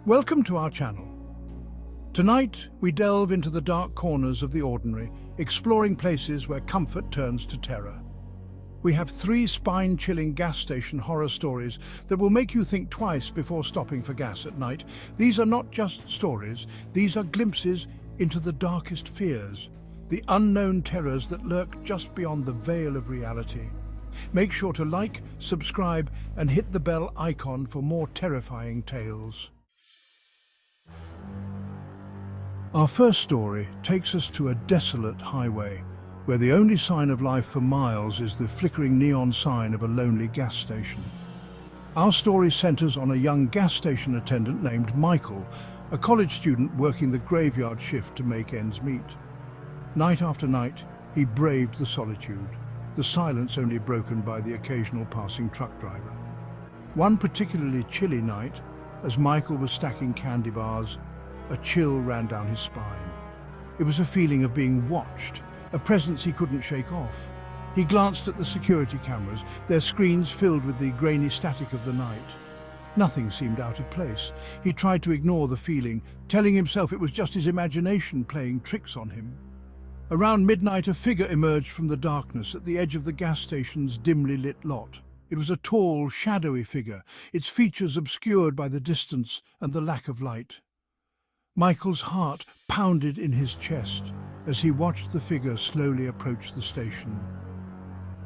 Welcome to our channel. Tonight, we delve into the dark corners of the ordinary, exploring places where comfort turns to terror. We have 3 spine-chilling gas station horror stories that will make you think twice before stopping for gas at night. These are not just stories, these are glimpses into the darkest fears, the unknown terrors that lurk just beyond the veil of reality. Make sure to like, subscribe, and hit the bell icon for more terrifying tales. Our first story takes us to a desolate highway, where the only sign of life for miles is the flickering neon sign of a lonely gas station. Our story centers on a young gas station attendant named Michael, a college student working the graveyard shift to make ends meet. Night after night, he braved the solitude, the silence only broken by the occasional passing truck driver. One particularly chilly night, as Michael was stacking candy bars, a chill ran down his spine. It was a feeling of being watched, a presence he couldn't shake off. He glanced at the security cameras, their screens filled with the grainy static of the night. Nothing seemed out of place. He tried to ignore the feeling, telling himself it was just his imagination playing tricks on him. Around midnight, a figure emerged from the darkness at the edge of the gas station's dimly lit lot. It was a tall, shadowy figure, its features obscured by the distance and the lack of light. Michael's heart pounded in his chest as he watched the figure slowly approach the station.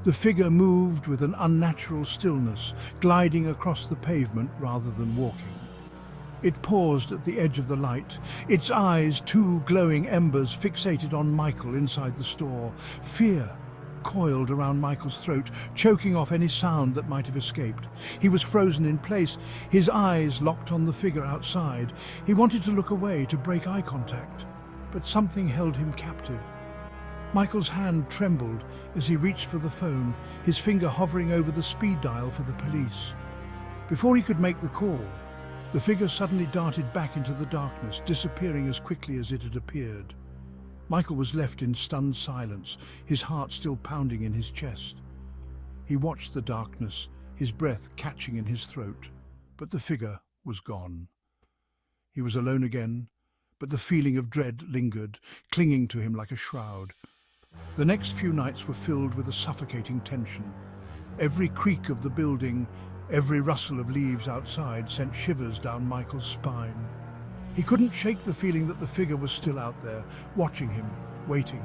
The figure moved with an unnatural stillness, gliding across the pavement rather than walking. It paused at the edge of the light, its eyes 2 glowing embers fixated on Michael inside the store. Fear coiled around Michael's throat, choking off any sound that might have escaped. He was frozen in place, his eyes locked on the figure outside. He wanted to look away, to break eye contact, but something held him captive. Michael's hand trembled as he reached for the phone, his finger hovering over the speed dial for the police. Before he could make the call, the figure suddenly darted back into the darkness, disappearing as quickly as it had appeared. Michael was left in stunned silence, his heart still pounding in his chest. He watched the darkness, his breath catching in his throat, but the figure was gone. He was alone again, but the feeling of dread lingered, clinging to him like a shroud. The next few nights were filled with a suffocating tension. Every creak of the building, every rustle of leaves outside sent shivers down Michael's spine. He couldn't shake the feeling that the figure was still out there, watching him, waiting.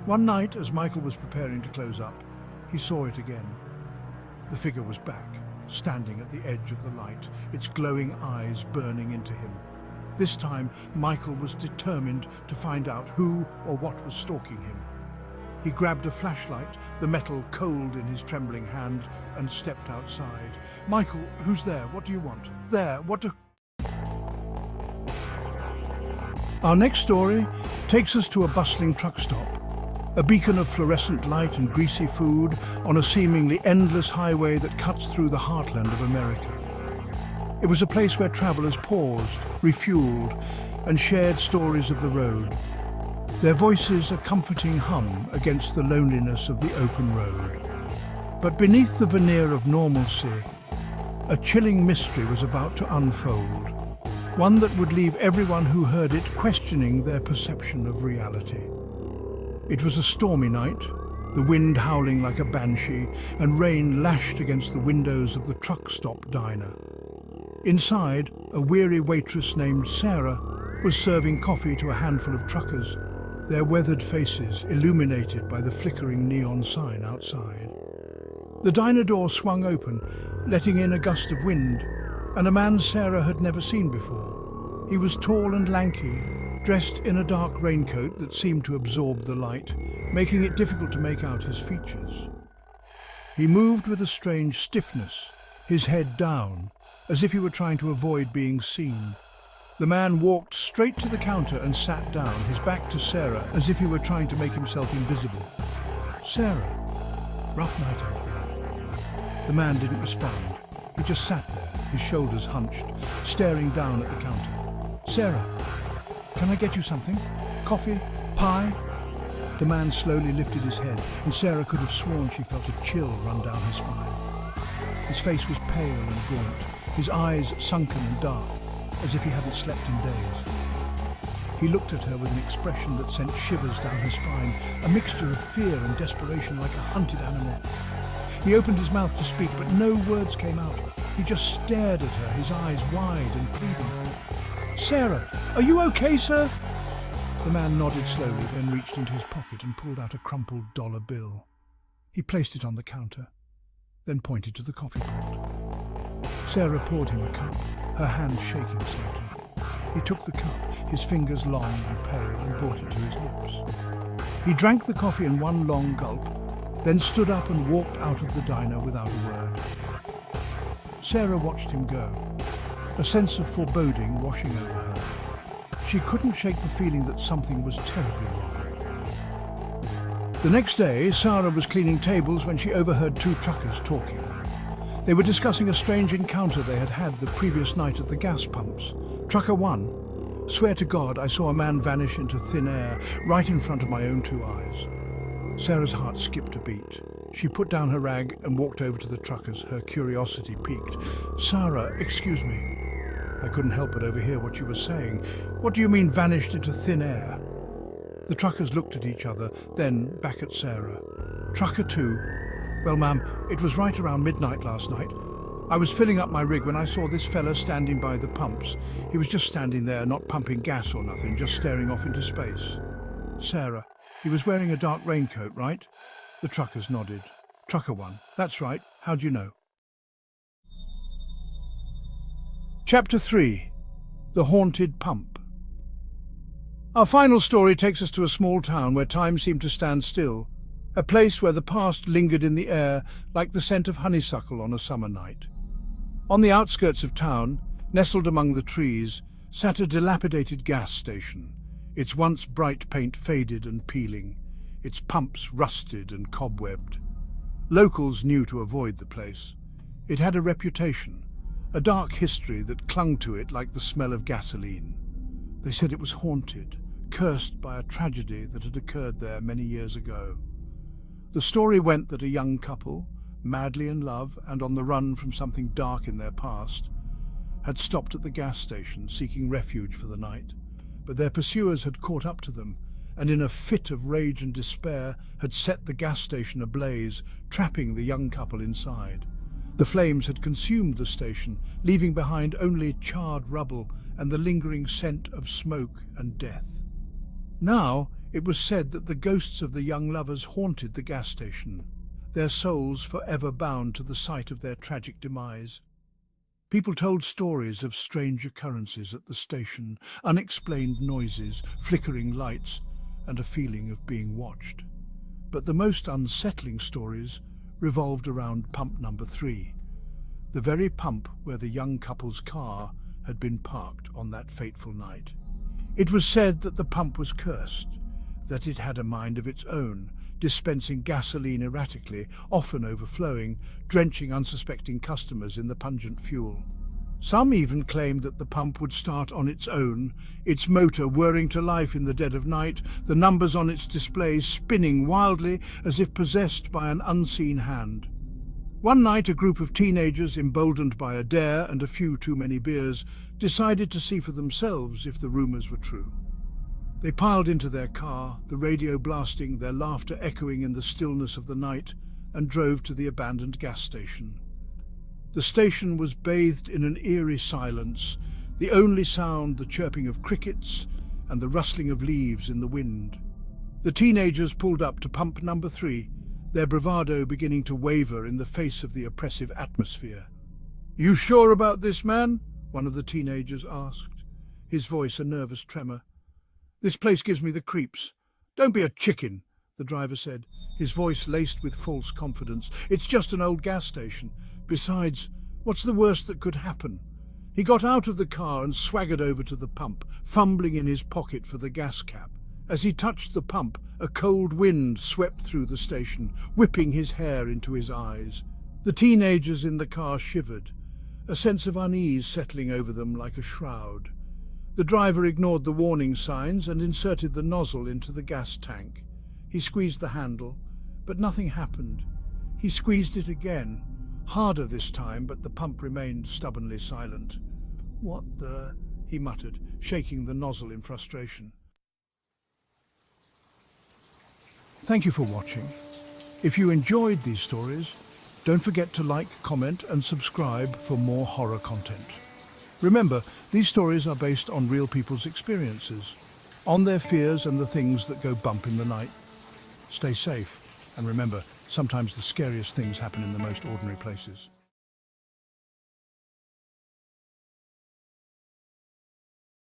One night, as Michael was preparing to close up, he saw it again. The figure was back, standing at the edge of the light, its glowing eyes burning into him. This time, Michael was determined to find out who or what was stalking him. He grabbed a flashlight, the metal cold in his trembling hand, and stepped outside. "Michael, who's there? What do you want?" "There, what do..." Our next story takes us to a bustling truck stop, a beacon of fluorescent light and greasy food on a seemingly endless highway that cuts through the heartland of America. It was a place where travelers paused, refueled, and shared stories of the road, their voices a comforting hum against the loneliness of the open road. But beneath the veneer of normalcy, a chilling mystery was about to unfold. One that would leave everyone who heard it questioning their perception of reality. It was a stormy night, the wind howling like a banshee, and rain lashed against the windows of the truck stop diner. Inside, a weary waitress named Sarah was serving coffee to a handful of truckers, their weathered faces illuminated by the flickering neon sign outside. The diner door swung open, letting in a gust of wind, and a man Sarah had never seen before. He was tall and lanky, dressed in a dark raincoat that seemed to absorb the light, making it difficult to make out his features. He moved with a strange stiffness, his head down, as if he were trying to avoid being seen. The man walked straight to the counter and sat down, his back to Sarah, as if he were trying to make himself invisible. "Sarah, rough night out there." The man didn't respond. He just sat there, his shoulders hunched, staring down at the counter. "Sarah, can I get you something? Coffee? Pie?" The man slowly lifted his head, and Sarah could have sworn she felt a chill run down her spine. His face was pale and gaunt, his eyes sunken and dark. as if he hadn't slept in days. He looked at her with an expression that sent shivers down her spine, a mixture of fear and desperation like a hunted animal. He opened his mouth to speak, but no words came out. He just stared at her, his eyes wide and pleading. "Sarah, are you okay, sir?" The man nodded slowly, then reached into his pocket and pulled out a crumpled dollar bill. He placed it on the counter, then pointed to the coffee pot. Sarah poured him a cup, her hand shaking slightly. He took the cup, his fingers long and pale, and brought it to his lips. He drank the coffee in one long gulp, then stood up and walked out of the diner without a word. Sarah watched him go, a sense of foreboding washing over her. She couldn't shake the feeling that something was terribly wrong. The next day, Sarah was cleaning tables when she overheard two truckers talking. They were discussing a strange encounter they had had the previous night at the gas pumps. Trucker 1, "Swear to God, I saw a man vanish into thin air right in front of my own two eyes." Sarah's heart skipped a beat. She put down her rag and walked over to the truckers, her curiosity piqued. "Sarah, excuse me." "I couldn't help but overhear what you were saying. What do you mean vanished into thin air?" The truckers looked at each other, then back at Sarah. "Trucker 2, well, ma'am, it was right around midnight last night. I was filling up my rig when I saw this fella standing by the pumps. He was just standing there, not pumping gas or nothing, just staring off into space." "Sarah, he was wearing a dark raincoat, right?" The truckers nodded. "Trucker 1, that's right. How'd you know?" Chapter 3. The Haunted Pump. Our final story takes us to a small town where time seemed to stand still, a place where the past lingered in the air like the scent of honeysuckle on a summer night. On the outskirts of town, nestled among the trees, sat a dilapidated gas station, its once bright paint faded and peeling, its pumps rusted and cobwebbed. Locals knew to avoid the place. It had a reputation, a dark history that clung to it like the smell of gasoline. They said it was haunted, cursed by a tragedy that had occurred there many years ago. The story went that a young couple, madly in love and on the run from something dark in their past, had stopped at the gas station seeking refuge for the night, but their pursuers had caught up to them and in a fit of rage and despair had set the gas station ablaze, trapping the young couple inside. The flames had consumed the station, leaving behind only charred rubble and the lingering scent of smoke and death. Now it was said that the ghosts of the young lovers haunted the gas station, their souls forever bound to the site of their tragic demise. People told stories of strange occurrences at the station, unexplained noises, flickering lights, and a feeling of being watched. But the most unsettling stories revolved around pump number 3, the very pump where the young couple's car had been parked on that fateful night. It was said that the pump was cursed, that it had a mind of its own, dispensing gasoline erratically, often overflowing, drenching unsuspecting customers in the pungent fuel. Some even claimed that the pump would start on its own, its motor whirring to life in the dead of night, the numbers on its displays spinning wildly as if possessed by an unseen hand. One night, a group of teenagers, emboldened by a dare and a few too many beers, decided to see for themselves if the rumors were true. They piled into their car, the radio blasting, their laughter echoing in the stillness of the night, and drove to the abandoned gas station. The station was bathed in an eerie silence, the only sound the chirping of crickets and the rustling of leaves in the wind. The teenagers pulled up to pump number 3, their bravado beginning to waver in the face of the oppressive atmosphere. "You sure about this, man?" one of the teenagers asked, his voice a nervous tremor. "This place gives me the creeps." "Don't be a chicken," the driver said, his voice laced with false confidence. "It's just an old gas station. Besides, what's the worst that could happen?" He got out of the car and swaggered over to the pump, fumbling in his pocket for the gas cap. As he touched the pump, a cold wind swept through the station, whipping his hair into his eyes. The teenagers in the car shivered, a sense of unease settling over them like a shroud. The driver ignored the warning signs and inserted the nozzle into the gas tank. He squeezed the handle, but nothing happened. He squeezed it again, harder this time, but the pump remained stubbornly silent. "What the—" he muttered, shaking the nozzle in frustration. Thank you for watching. If you enjoyed these stories, don't forget to like, comment, and subscribe for more horror content. Remember, these stories are based on real people's experiences, on their fears and the things that go bump in the night. Stay safe, and remember, sometimes the scariest things happen in the most ordinary places.